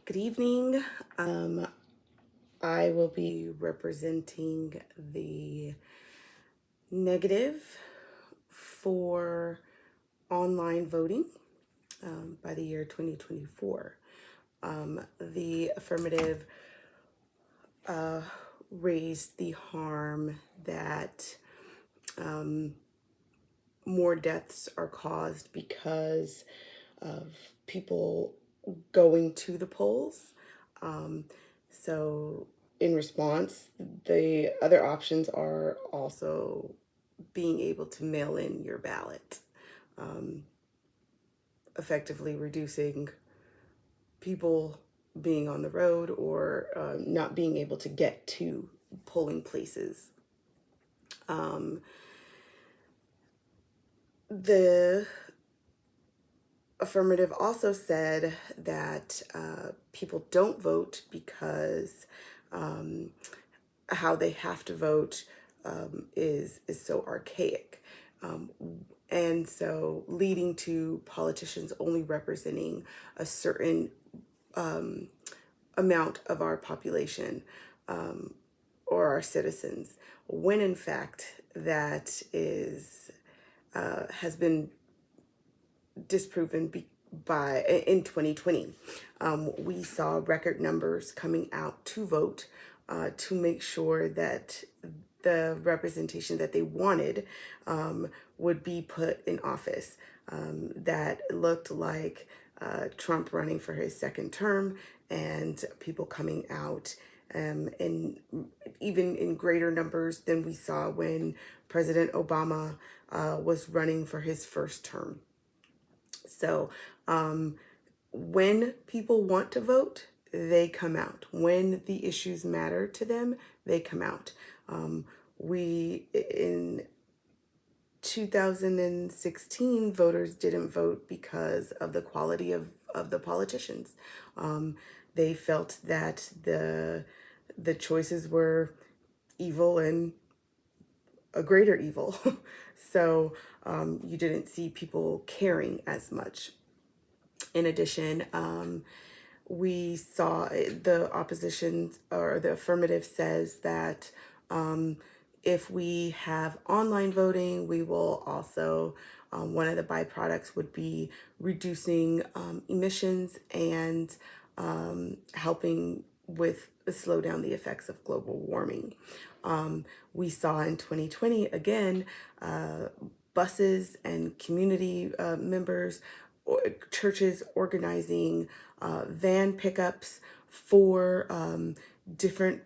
Good evening. I will be representing the negative for online voting by the year 2024. The affirmative raised the harm that more deaths are caused because of people going to the polls. So, in response, the other options are also being able to mail in your ballot, effectively reducing people being on the road or not being able to get to polling places. The affirmative also said that people don't vote because how they have to vote is so archaic. And so leading to politicians only representing a certain amount of our population or our citizens, when in fact that is has been disproven by in 2020. We saw record numbers coming out to vote to make sure that the representation that they wanted would be put in office. That looked like Trump running for his second term and people coming out in even in greater numbers than we saw when President Obama was running for his first term. So when people want to vote, they come out. When the issues matter to them, they come out. We, in 2016, voters didn't vote because of the quality of the politicians. They felt that the choices were evil and a greater evil. So you didn't see people caring as much. In addition, we saw the opposition or the affirmative says that if we have online voting, we will also, one of the byproducts would be reducing emissions and helping with slow down the effects of global warming. We saw in 2020, again, buses and community members, or churches organizing van pickups for different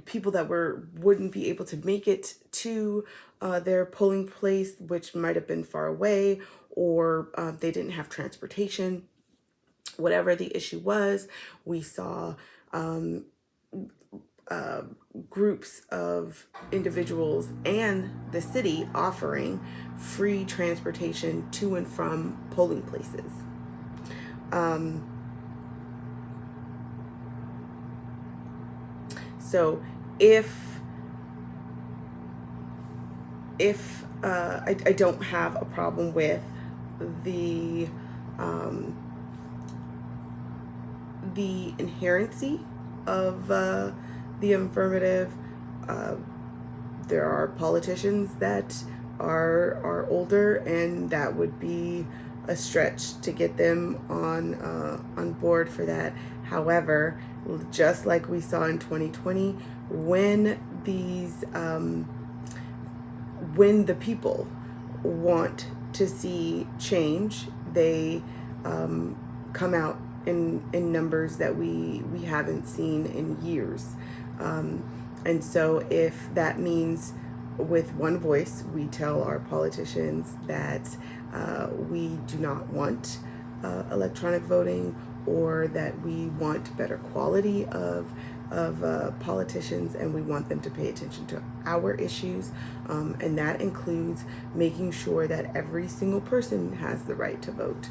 people that wouldn't be able to make it to their polling place, which might have been far away, or they didn't have transportation. Whatever the issue was, we saw groups of individuals and the city offering free transportation to and from polling places. So if I don't have a problem with the inherency of the affirmative. There are politicians that are older, and that would be a stretch to get them on board for that. However, just like we saw in 2020, when the people want to see change, they come out in numbers that we haven't seen in years. And so if that means with one voice, we tell our politicians that we do not want electronic voting, or that we want better quality of politicians, and we want them to pay attention to our issues, and that includes making sure that every single person has the right to vote.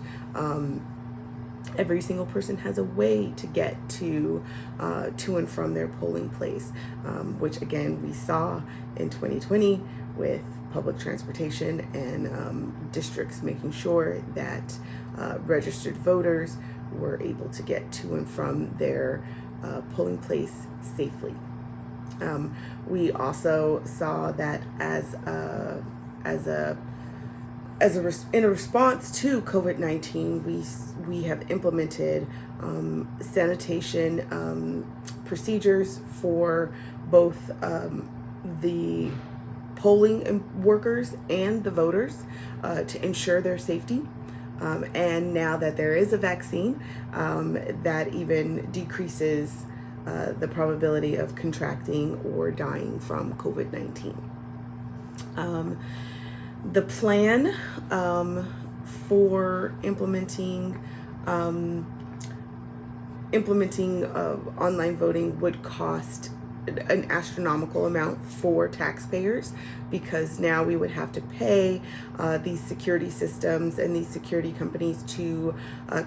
Every single person has a way to get to and from their polling place, which again we saw in 2020 with public transportation and districts making sure that registered voters were able to get to and from their polling place safely. We also saw that in a response to COVID-19, we have implemented sanitation procedures for both the polling workers and the voters to ensure their safety. And now that there is a vaccine, that even decreases the probability of contracting or dying from COVID-19. The plan for implementing online voting would cost an astronomical amount for taxpayers, because now we would have to pay these security systems and these security companies to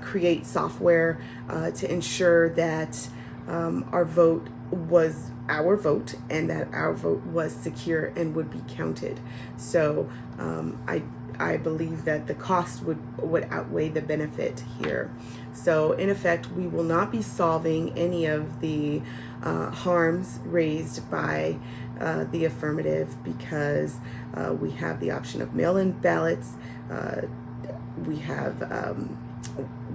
create software to ensure that our vote was our vote and that our vote was secure and would be counted. So I believe that the cost would outweigh the benefit here. So in effect, we will not be solving any of the harms raised by the affirmative, because we have the option of mail-in ballots. We have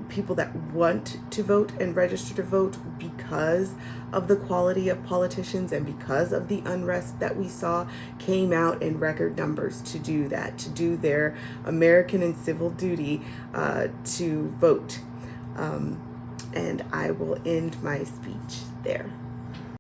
people that want to vote and register to vote because of the quality of politicians and because of the unrest that we saw, came out in record numbers to do that, to do their American and civil duty to vote. And I will end my speech there.